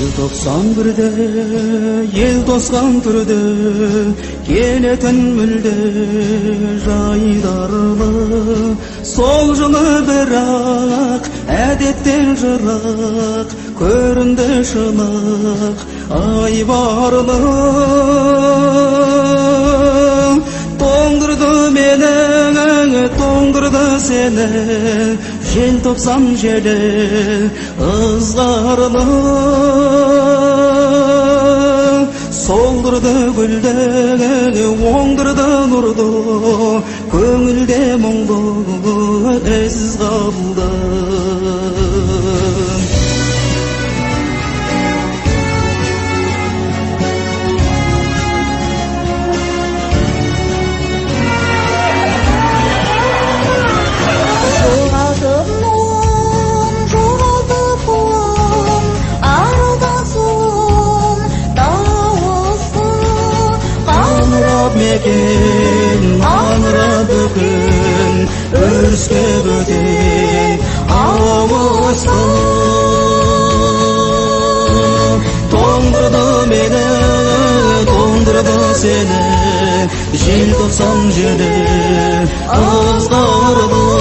Желтоқсан-бірде ел тосқан түрде келетін мүлде жайдарлы сол жылы бірақ әдеттен жырақ көрінді шынық айбарлы тоңдырды мені тоңдырды сені желтоқсан желі ызғарлы солдырды гүлді оңдырды нұрды көңілде мұңды із қалды аңыра бүгін өріске бөтен ауысты тоңдырды мені тоңдырды сені желтоқсан желі ызғарлы